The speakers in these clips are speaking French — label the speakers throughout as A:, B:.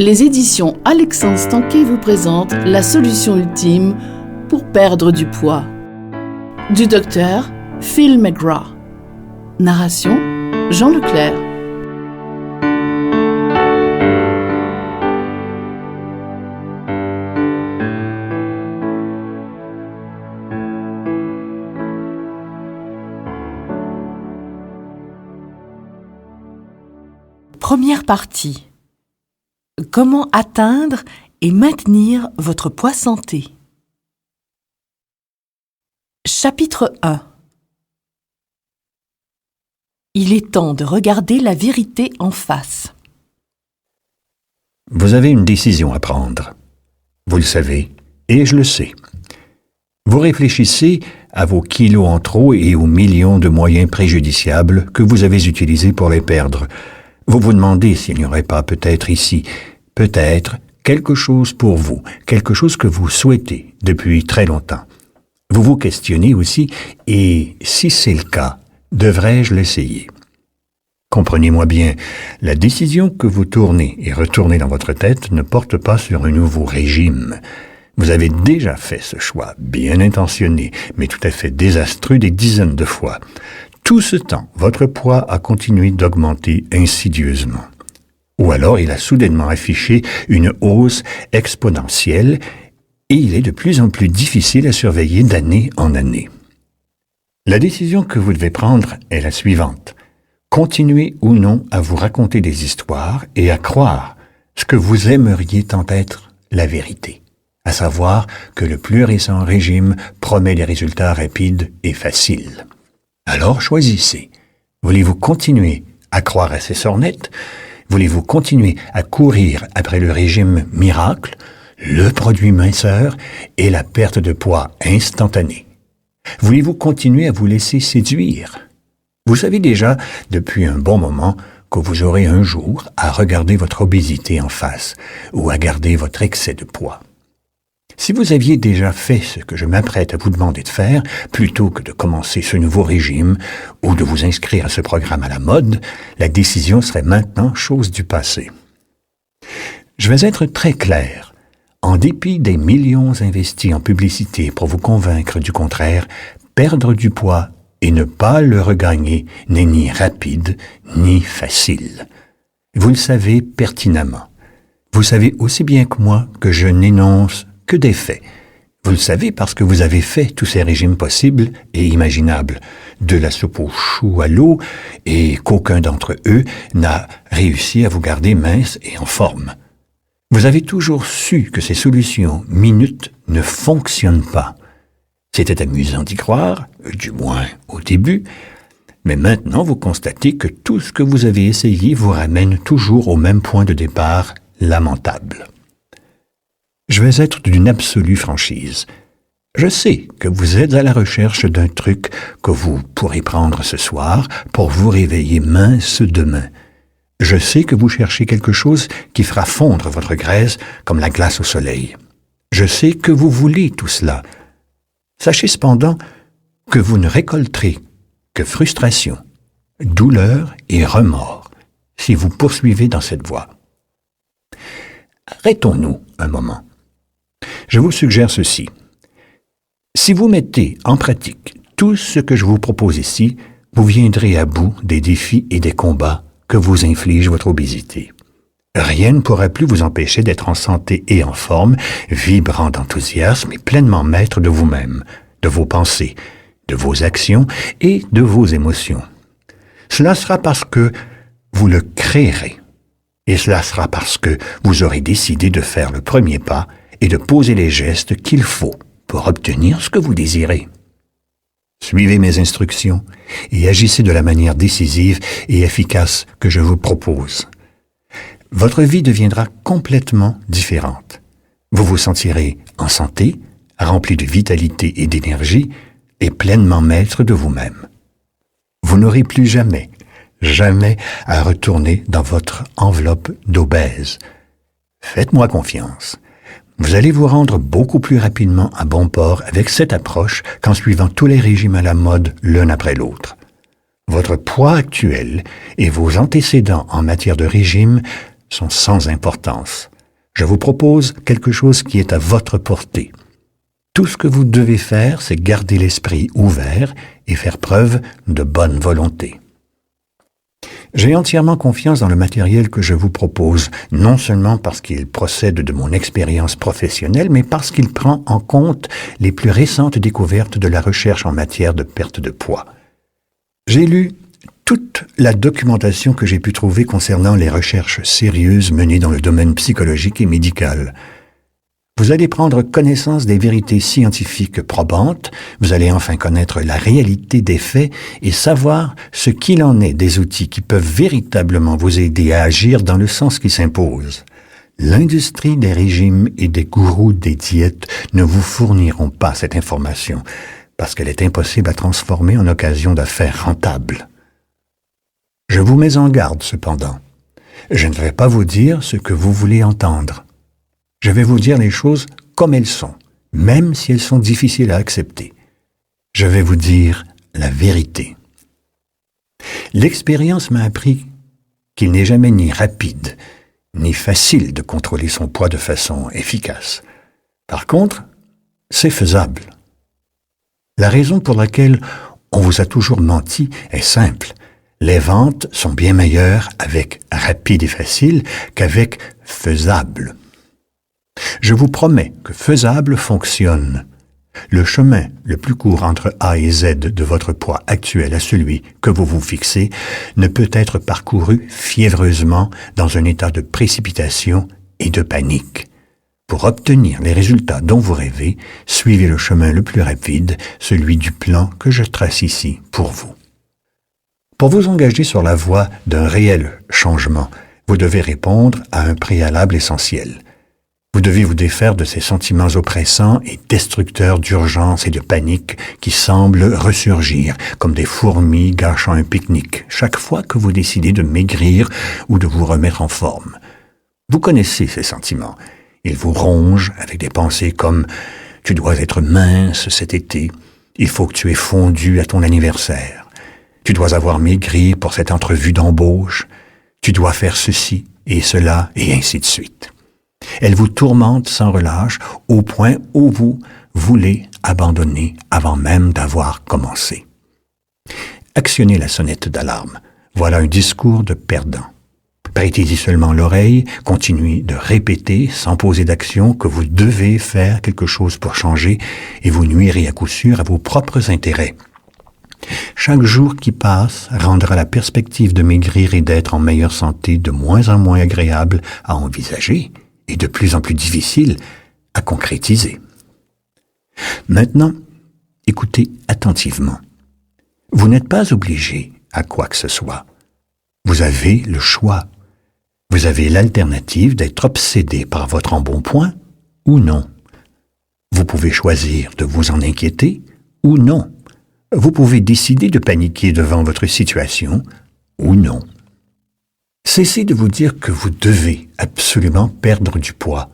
A: Les éditions Alexandre Stanquet vous présentent la solution ultime pour perdre du poids. Du docteur Phil McGrath. Narration Jean Leclerc.
B: Première partie. Comment atteindre et maintenir votre poids santé. Chapitre 1. Il est temps de regarder la vérité en face.
C: Vous avez une décision à prendre. Vous le savez, et je le sais. Vous réfléchissez à vos kilos en trop et aux millions de moyens préjudiciables que vous avez utilisés pour les perdre. Vous vous demandez s'il n'y aurait pas peut-être ici, peut-être, quelque chose pour vous, quelque chose que vous souhaitez depuis très longtemps. Vous vous questionnez aussi, et si c'est le cas, devrais-je l'essayer? Comprenez-moi bien, la décision que vous tournez et retournez dans votre tête ne porte pas sur un nouveau régime. Vous avez déjà fait ce choix, bien intentionné, mais tout à fait désastreux des dizaines de fois. Tout ce temps, votre poids a continué d'augmenter insidieusement. Ou alors il a soudainement affiché une hausse exponentielle et il est de plus en plus difficile à surveiller d'année en année. La décision que vous devez prendre est la suivante. Continuez ou non à vous raconter des histoires et à croire ce que vous aimeriez tant être la vérité, à savoir que le plus récent régime promet des résultats rapides et faciles. Alors choisissez. Voulez-vous continuer à croire à ces sornettes? Voulez-vous continuer à courir après le régime miracle, le produit minceur et la perte de poids instantanée? Voulez-vous continuer à vous laisser séduire? Vous savez déjà depuis un bon moment que vous aurez un jour à regarder votre obésité en face ou à garder votre excès de poids. Si vous aviez déjà fait ce que je m'apprête à vous demander de faire, plutôt que de commencer ce nouveau régime ou de vous inscrire à ce programme à la mode, la décision serait maintenant chose du passé. Je vais être très clair. En dépit des millions investis en publicité pour vous convaincre du contraire, perdre du poids et ne pas le regagner n'est ni rapide ni facile. Vous le savez pertinemment. Vous savez aussi bien que moi que je n'énonce que des faits. Vous le savez parce que vous avez fait tous ces régimes possibles et imaginables, de la soupe aux choux à l'eau, et qu'aucun d'entre eux n'a réussi à vous garder mince et en forme. Vous avez toujours su que ces solutions minutes ne fonctionnent pas. C'était amusant d'y croire, du moins au début, mais maintenant vous constatez que tout ce que vous avez essayé vous ramène toujours au même point de départ lamentable. Je vais être d'une absolue franchise. Je sais que vous êtes à la recherche d'un truc que vous pourrez prendre ce soir pour vous réveiller mince demain. Je sais que vous cherchez quelque chose qui fera fondre votre graisse comme la glace au soleil. Je sais que vous voulez tout cela. Sachez cependant que vous ne récolterez que frustration, douleur et remords si vous poursuivez dans cette voie. Arrêtons-nous un moment. Je vous suggère ceci. Si vous mettez en pratique tout ce que je vous propose ici, vous viendrez à bout des défis et des combats que vous inflige votre obésité. Rien ne pourra plus vous empêcher d'être en santé et en forme, vibrant d'enthousiasme et pleinement maître de vous-même, de vos pensées, de vos actions et de vos émotions. Cela sera parce que vous le créerez. Et cela sera parce que vous aurez décidé de faire le premier pas et de poser les gestes qu'il faut pour obtenir ce que vous désirez. Suivez mes instructions et agissez de la manière décisive et efficace que je vous propose. Votre vie deviendra complètement différente. Vous vous sentirez en santé, rempli de vitalité et d'énergie et pleinement maître de vous-même. Vous n'aurez plus jamais à retourner dans votre enveloppe d'obèse. Faites-moi confiance. Vous allez vous rendre beaucoup plus rapidement à bon port avec cette approche qu'en suivant tous les régimes à la mode l'un après l'autre. Votre poids actuel et vos antécédents en matière de régime sont sans importance. Je vous propose quelque chose qui est à votre portée. Tout ce que vous devez faire, c'est garder l'esprit ouvert et faire preuve de bonne volonté. J'ai entièrement confiance dans le matériel que je vous propose, non seulement parce qu'il procède de mon expérience professionnelle, mais parce qu'il prend en compte les plus récentes découvertes de la recherche en matière de perte de poids. J'ai lu toute la documentation que j'ai pu trouver concernant les recherches sérieuses menées dans le domaine psychologique et médical. Vous allez prendre connaissance des vérités scientifiques probantes, vous allez enfin connaître la réalité des faits et savoir ce qu'il en est des outils qui peuvent véritablement vous aider à agir dans le sens qui s'impose. L'industrie des régimes et des gourous des diètes ne vous fourniront pas cette information parce qu'elle est impossible à transformer en occasion d'affaires rentables. Je vous mets en garde cependant. Je ne vais pas vous dire ce que vous voulez entendre. Je vais vous dire les choses comme elles sont, même si elles sont difficiles à accepter. Je vais vous dire la vérité. L'expérience m'a appris qu'il n'est jamais ni rapide, ni facile de contrôler son poids de façon efficace. Par contre, c'est faisable. La raison pour laquelle on vous a toujours menti est simple. Les ventes sont bien meilleures avec rapide et facile qu'avec faisable. Je vous promets que faisable fonctionne. Le chemin le plus court entre A et Z de votre poids actuel à celui que vous vous fixez ne peut être parcouru fiévreusement dans un état de précipitation et de panique. Pour obtenir les résultats dont vous rêvez, suivez le chemin le plus rapide, celui du plan que je trace ici pour vous. Pour vous engager sur la voie d'un réel changement, vous devez répondre à un préalable essentiel. Vous devez vous défaire de ces sentiments oppressants et destructeurs d'urgence et de panique qui semblent ressurgir comme des fourmis gâchant un pique-nique chaque fois que vous décidez de maigrir ou de vous remettre en forme. Vous connaissez ces sentiments. Ils vous rongent avec des pensées comme « Tu dois être mince cet été. Il faut que tu aies fondu à ton anniversaire. Tu dois avoir maigri pour cette entrevue d'embauche. Tu dois faire ceci et cela et ainsi de suite. » Elle vous tourmente sans relâche au point où vous voulez abandonner avant même d'avoir commencé. Actionnez la sonnette d'alarme. Voilà un discours de perdant. Prêtez-y seulement l'oreille, continuez de répéter sans poser d'action que vous devez faire quelque chose pour changer et vous nuirez à coup sûr à vos propres intérêts. Chaque jour qui passe rendra la perspective de maigrir et d'être en meilleure santé de moins en moins agréable à envisager et de plus en plus difficile à concrétiser. Maintenant, écoutez attentivement. Vous n'êtes pas obligé à quoi que ce soit. Vous avez le choix. Vous avez l'alternative d'être obsédé par votre embonpoint ou non. Vous pouvez choisir de vous en inquiéter ou non. Vous pouvez décider de paniquer devant votre situation ou non. Cessez de vous dire que vous devez absolument perdre du poids.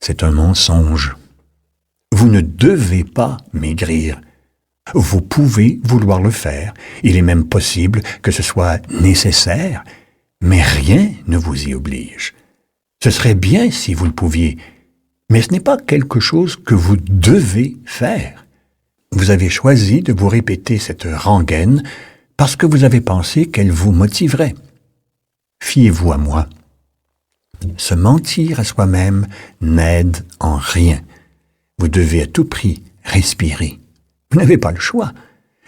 C: C'est un mensonge. Vous ne devez pas maigrir. Vous pouvez vouloir le faire. Il est même possible que ce soit nécessaire, mais rien ne vous y oblige. Ce serait bien si vous le pouviez, mais ce n'est pas quelque chose que vous devez faire. Vous avez choisi de vous répéter cette rengaine parce que vous avez pensé qu'elle vous motiverait. Fiez-vous à moi. Se mentir à soi-même n'aide en rien. Vous devez à tout prix respirer. Vous n'avez pas le choix,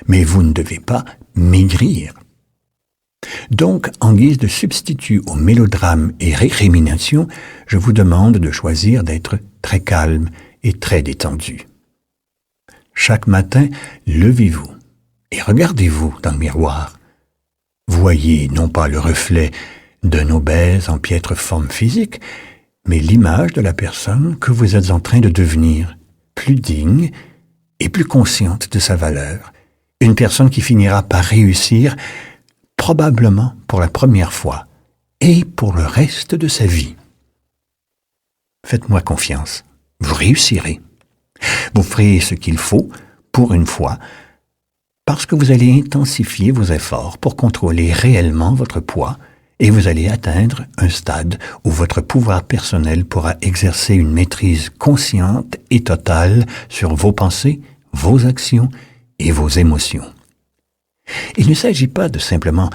C: mais vous ne devez pas maigrir. Donc, en guise de substitut au mélodrame et récrimination, je vous demande de choisir d'être très calme et très détendu. Chaque matin, levez-vous et regardez-vous dans le miroir. Voyez non pas le reflet d'un obèse en piètre forme physique, mais l'image de la personne que vous êtes en train de devenir, plus digne et plus consciente de sa valeur, une personne qui finira par réussir, probablement pour la première fois, et pour le reste de sa vie. Faites-moi confiance, vous réussirez. Vous ferez ce qu'il faut, pour une fois, parce que vous allez intensifier vos efforts pour contrôler réellement votre poids et vous allez atteindre un stade où votre pouvoir personnel pourra exercer une maîtrise consciente et totale sur vos pensées, vos actions et vos émotions. Il ne s'agit pas de simplement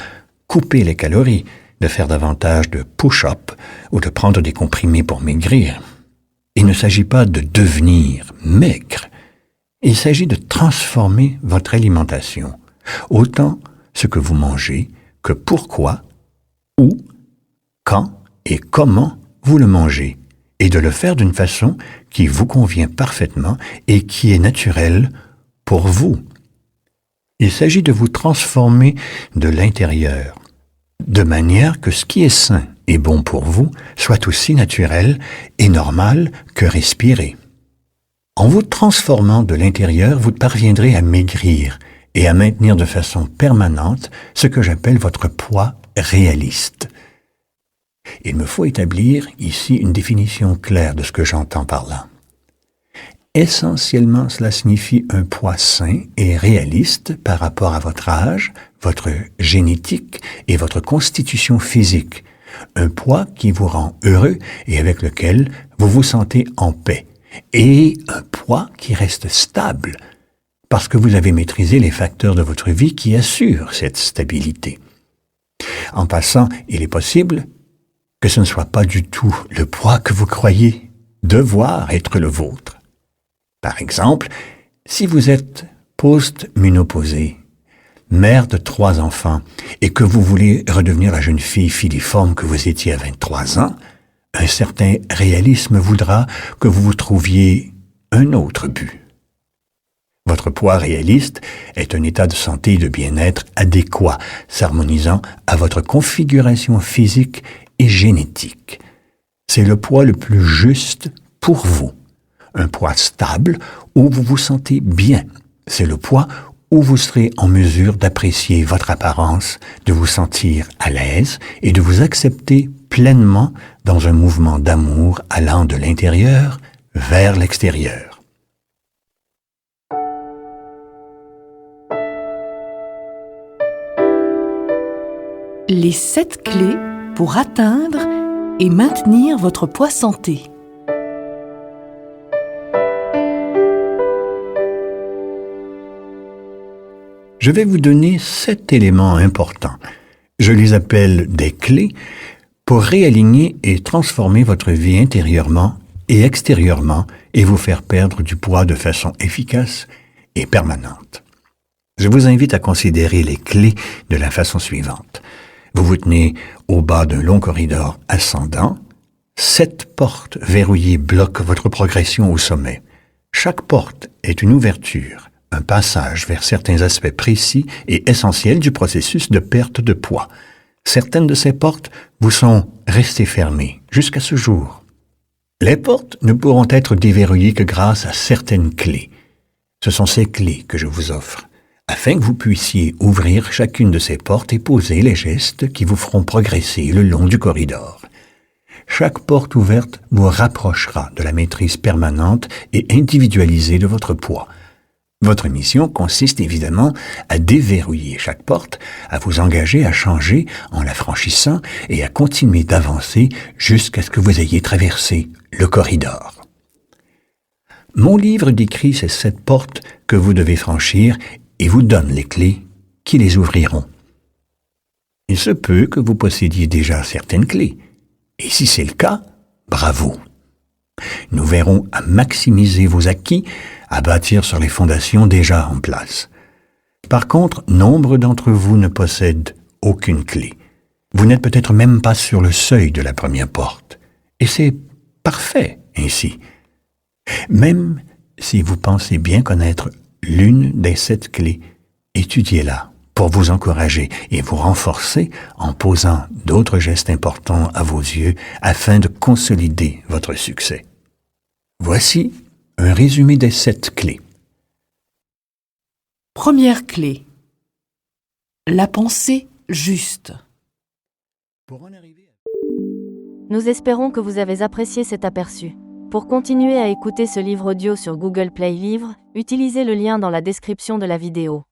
C: couper les calories, de faire davantage de push-up ou de prendre des comprimés pour maigrir. Il ne s'agit pas de devenir maigre. Il s'agit de transformer votre alimentation, autant ce que vous mangez que pourquoi, où, quand et comment vous le mangez, et de le faire d'une façon qui vous convient parfaitement et qui est naturelle pour vous. Il s'agit de vous transformer de l'intérieur, de manière que ce qui est sain et bon pour vous soit aussi naturel et normal que respirer. En vous transformant de l'intérieur, vous parviendrez à maigrir et à maintenir de façon permanente ce que j'appelle votre poids réaliste. Il me faut établir ici une définition claire de ce que j'entends par là. Essentiellement, cela signifie un poids sain et réaliste par rapport à votre âge, votre génétique et votre constitution physique. Un poids qui vous rend heureux et avec lequel vous vous sentez en paix. Et un poids qui reste stable, parce que vous avez maîtrisé les facteurs de votre vie qui assurent cette stabilité. En passant, il est possible que ce ne soit pas du tout le poids que vous croyez devoir être le vôtre. Par exemple, si vous êtes post-ménopausée, mère de 3 enfants, et que vous voulez redevenir la jeune fille filiforme que vous étiez à 23 ans, un certain réalisme voudra que vous vous trouviez un autre but. Votre poids réaliste est un état de santé et de bien-être adéquat, s'harmonisant à votre configuration physique et génétique. C'est le poids le plus juste pour vous. Un poids stable où vous vous sentez bien. C'est le poids où vous serez en mesure d'apprécier votre apparence, de vous sentir à l'aise et de vous accepter pleinement dans un mouvement d'amour allant de l'intérieur vers l'extérieur.
B: Les 7 clés pour atteindre et maintenir votre poids santé.
C: Je vais vous donner 7 éléments importants. Je les appelle des clés pour réaligner et transformer votre vie intérieurement et extérieurement et vous faire perdre du poids de façon efficace et permanente. Je vous invite à considérer les clés de la façon suivante. Vous vous tenez au bas d'un long corridor ascendant. 7 portes verrouillées bloquent votre progression au sommet. Chaque porte est une ouverture, un passage vers certains aspects précis et essentiels du processus de perte de poids. Certaines de ces portes vous sont restées fermées jusqu'à ce jour. Les portes ne pourront être déverrouillées que grâce à certaines clés. Ce sont ces clés que je vous offre, afin que vous puissiez ouvrir chacune de ces portes et poser les gestes qui vous feront progresser le long du corridor. Chaque porte ouverte vous rapprochera de la maîtrise permanente et individualisée de votre poids. Votre mission consiste évidemment à déverrouiller chaque porte, à vous engager à changer en la franchissant et à continuer d'avancer jusqu'à ce que vous ayez traversé le corridor. Mon livre décrit ces 7 portes que vous devez franchir et vous donne les clés qui les ouvriront. Il se peut que vous possédiez déjà certaines clés, et si c'est le cas, bravo! Nous verrons à maximiser vos acquis, à bâtir sur les fondations déjà en place. Par contre, nombre d'entre vous ne possèdent aucune clé. Vous n'êtes peut-être même pas sur le seuil de la première porte. Et c'est parfait ainsi. Même si vous pensez bien connaître l'une des 7 clés, étudiez-la pour vous encourager et vous renforcer en posant d'autres gestes importants à vos yeux afin de consolider votre succès. Voici un résumé des 7 clés.
B: Première clé. La pensée juste.
D: Nous espérons que vous avez apprécié cet aperçu. Pour continuer à écouter ce livre audio sur Google Play Livres, utilisez le lien dans la description de la vidéo.